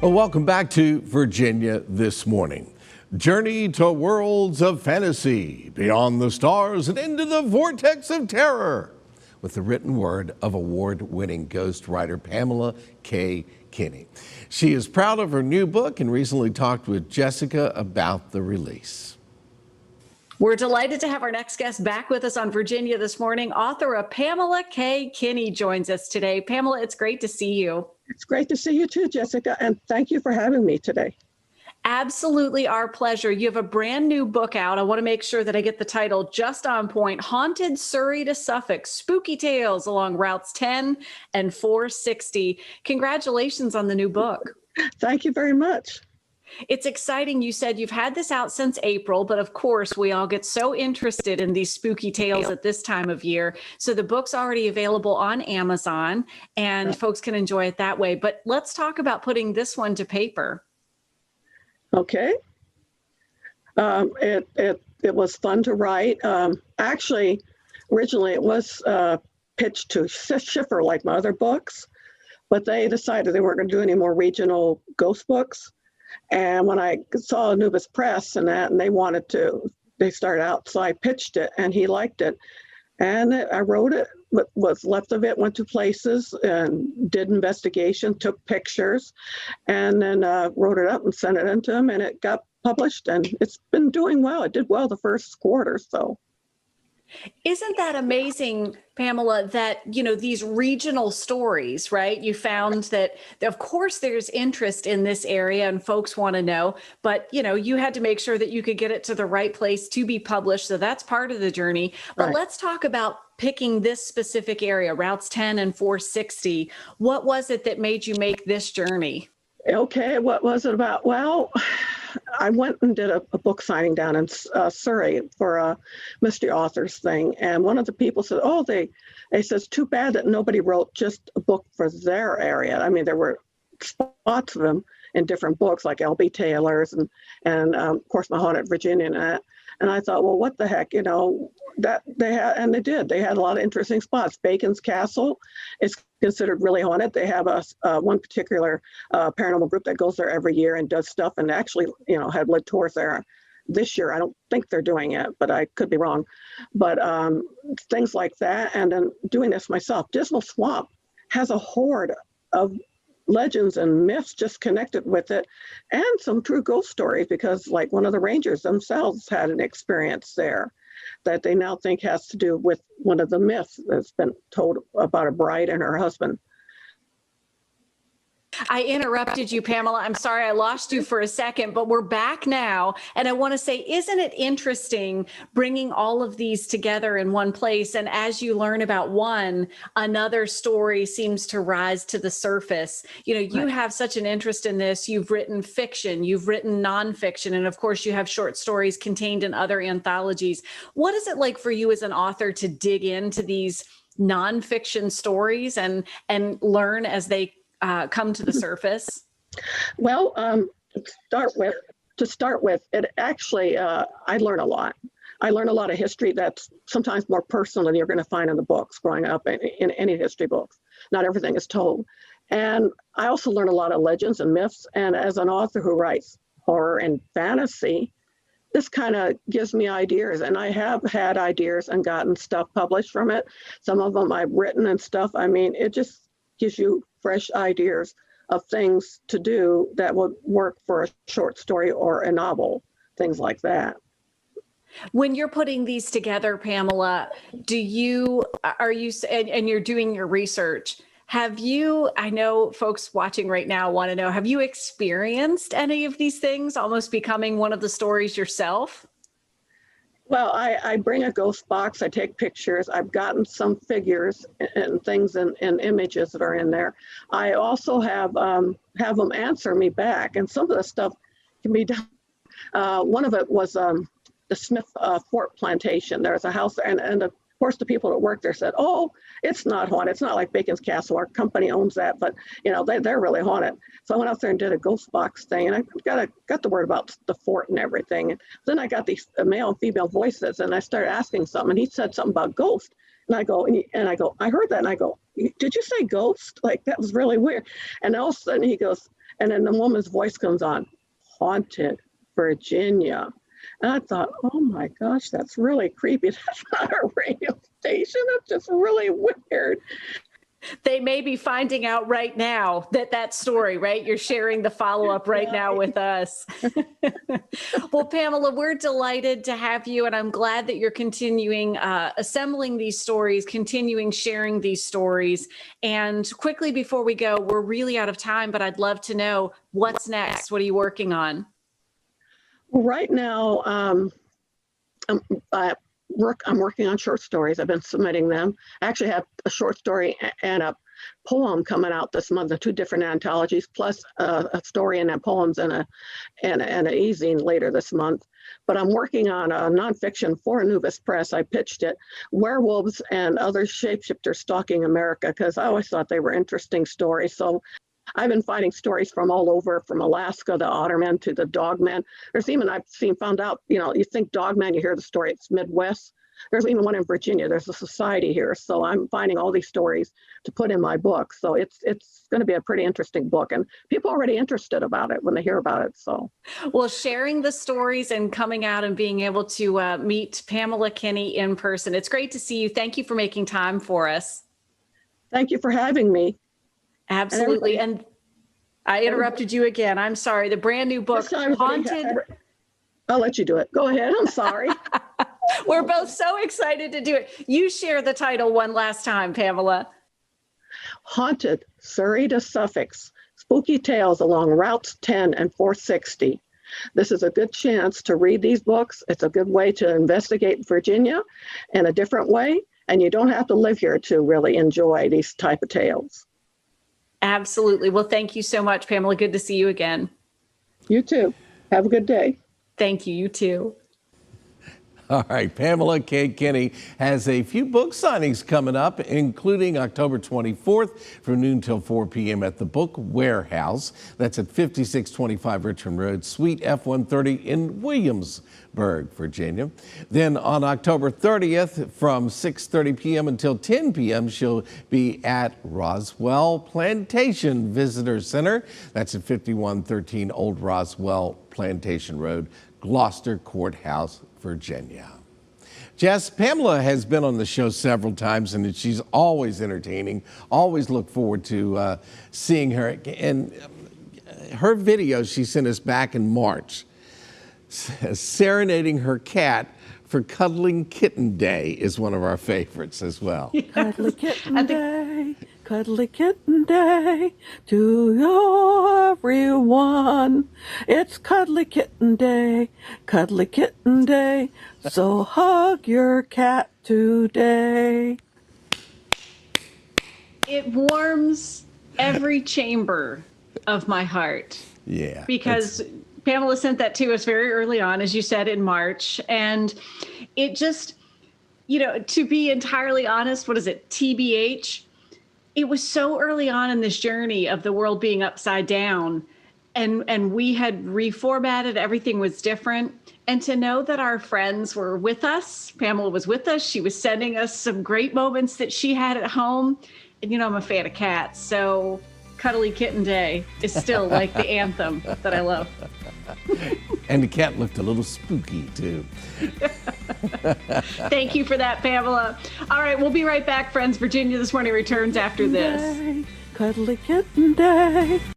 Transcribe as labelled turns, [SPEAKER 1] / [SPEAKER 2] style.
[SPEAKER 1] Well, welcome back to Virginia This Morning. Journey to worlds of fantasy, beyond the stars and into the vortex of terror, with the written word of award-winning ghost writer Pamela K. Kinney. She is proud of her new book and recently talked with Jessica about the release.
[SPEAKER 2] We're delighted to have our next guest back with us on Virginia This Morning. Author of Pamela K. Kinney joins us today. Pamela, it's great to see you.
[SPEAKER 3] It's great to see you too, Jessica, and thank you for having me today.
[SPEAKER 2] Absolutely our pleasure. You have a brand new book out. I want to make sure that I get the title just on point. Haunted Surrey to Suffolk, Spooky Tales along Routes 10 and 460. Congratulations on the new book.
[SPEAKER 3] Thank you very much.
[SPEAKER 2] It's exciting. You said you've had this out since April, but of course we all get so interested in these spooky tales at this time of year. So the book's already available on Amazon and folks can enjoy it that way. But let's talk about putting this one to paper.
[SPEAKER 3] Okay. It was fun to write. Actually, originally it was pitched to Schiffer like my other books, but they decided they weren't going to do any more regional ghost books. And when I saw Anubis Press and that, and they started out, so I pitched it and he liked it. And I wrote it, what was left of it, went to places and did investigation, took pictures, and then wrote it up and sent it in to him, and it got published, and it's been doing well. It did well the first quarter, so.
[SPEAKER 2] Isn't that amazing, Pamela, that, these regional stories, right? You found that, of course, there's interest in this area and folks want to know, but, you had to make sure that you could get it to the right place to be published. So that's part of the journey. But Let's talk about picking this specific area, Routes 10 and 460. What was it that made you make this journey?
[SPEAKER 3] Okay, what was it about? Well, I went and did a book signing down in Surrey for a mystery authors thing. And one of the people said, they says, too bad that nobody wrote just a book for their area. I mean, there were spots of them in different books like L.B. Taylor's and of course, My Haunted Virginia and that. And I thought, well, what the heck, that they had, and they did. They had a lot of interesting spots. Bacon's Castle is considered really haunted. They have one particular paranormal group that goes there every year and does stuff, and actually, had led tours there this year. I don't think they're doing it, but I could be wrong. But things like that, and then doing this myself. Dismal Swamp has a horde of legends and myths just connected with it, and some true ghost stories, because like one of the rangers themselves had an experience there that they now think has to do with one of the myths that's been told about a bride and her husband.
[SPEAKER 2] I interrupted you, Pamela. I'm sorry I lost you for a second, but we're back now. And I want to say, isn't it interesting bringing all of these together in one place? And as you learn about one, another story seems to rise to the surface. You have such an interest in this. You've written fiction, you've written nonfiction, and of course you have short stories contained in other anthologies. What is it like for you as an author to dig into these nonfiction stories and learn as they come to the surface?
[SPEAKER 3] Well, to start with, it actually, I learn a lot. I learn a lot of history that's sometimes more personal than you're going to find in the books growing up in any history books. Not everything is told. And I also learn a lot of legends and myths. And as an author who writes horror and fantasy, this kind of gives me ideas, and I have had ideas and gotten stuff published from it. Some of them I've written and stuff. I mean, it just gives you fresh ideas of things to do that would work for a short story or a novel, things like that.
[SPEAKER 2] When you're putting these together, Pamela, and you're doing your research, I know folks watching right now want to know, have you experienced any of these things, almost becoming one of the stories yourself?
[SPEAKER 3] Well, I bring a ghost box. I take pictures. I've gotten some figures and things and images that are in there. I also have them answer me back, and some of the stuff can be done. One of it was the Smith Fort Plantation. There's a house there, and of course the people that work there said, "Oh, it's not haunted. It's not like Bacon's Castle. Our company owns that, but they're really haunted." So I went out there and did a ghost box thing, and I got the word about the fort and everything. And then I got these male and female voices, and I started asking something, and he said something about ghost. And I go, I heard that, and I go, "Did you say ghost? Like, that was really weird." And all of a sudden he goes, And then the woman's voice comes on, Haunted Virginia. And I thought, oh my gosh, that's really creepy. That's not a radio station. That's just really weird.
[SPEAKER 2] They may be finding out right now that story, right? You're sharing the follow-up right now with us. Well, Pamela, we're delighted to have you, and I'm glad that you're continuing assembling these stories, continuing sharing these stories. And quickly before we go, we're really out of time, but I'd love to know what's next. What are you working on?
[SPEAKER 3] Right now, I'm working on short stories. I've been submitting them. I actually have a short story and a poem coming out this month, the two different anthologies, plus a story and a poems and an e-zine later this month. But I'm working on a nonfiction for Anubis Press. I pitched it, Werewolves and Other Shapeshifters Stalking America, because I always thought they were interesting stories. So I've been finding stories from all over, from Alaska, the Ottermen to the Dogmen. There's even, found out, you think Dogman, you hear the story, it's Midwest. There's even one in Virginia. There's a society here. So I'm finding all these stories to put in my book. So it's going to be a pretty interesting book. And people are already interested about it when they hear about it. So,
[SPEAKER 2] well, sharing the stories and coming out and being able to meet Pamela Kinney in person. It's great to see you. Thank you for making time for us.
[SPEAKER 3] Thank you for having me.
[SPEAKER 2] Absolutely. And I interrupted you again. I'm sorry. The brand new book, Haunted.
[SPEAKER 3] I'll let you do it. Go ahead. I'm sorry.
[SPEAKER 2] We're both so excited to do it. You share the title one last time, Pamela.
[SPEAKER 3] Haunted, Surrey to Suffolk, Spooky Tales Along Routes 10 and 460. This is a good chance to read these books. It's a good way to investigate Virginia in a different way. And you don't have to live here to really enjoy these type of tales.
[SPEAKER 2] Absolutely. Well, thank you so much, Pamela. Good to see you again.
[SPEAKER 3] You too. Have a good day.
[SPEAKER 2] Thank you. You too.
[SPEAKER 1] All right, Pamela K. Kinney has a few book signings coming up, including October 24th from noon till 4 p.m. at the Book Warehouse. That's at 5625 Richmond Road, Suite F-130 in Williamsburg, Virginia. Then on October 30th from 6:30 p.m. until 10 p.m., she'll be at Roswell Plantation Visitor Center. That's at 5113 Old Roswell Plantation Road, Gloucester Courthouse, Virginia. Jess, Pamela has been on the show several times, and she's always entertaining. Always look forward to seeing her. And her video she sent us back in March, serenading her cat for Cuddling Kitten Day, is one of our favorites as well.
[SPEAKER 4] Cuddly Kitten Day, Cuddly Kitten Day to everyone. It's Cuddly Kitten Day, Cuddly Kitten Day, so hug your cat today.
[SPEAKER 2] It warms every chamber of my heart.
[SPEAKER 1] Yeah.
[SPEAKER 2] Because Pamela sent that to us very early on, as you said, in March. And it just, to be entirely honest, what is it, TBH? It was so early on in this journey of the world being upside down, and we had reformatted, everything was different. And to know that our friends were with us, Pamela was with us, she was sending us some great moments that she had at home. And I'm a fan of cats, so Cuddly Kitten Day is still like the anthem that I love.
[SPEAKER 1] And the cat looked a little spooky, too.
[SPEAKER 2] Thank you for that, Pamela. All right, we'll be right back, friends. Virginia This Morning returns after this.
[SPEAKER 4] Cuddly Kitten Day.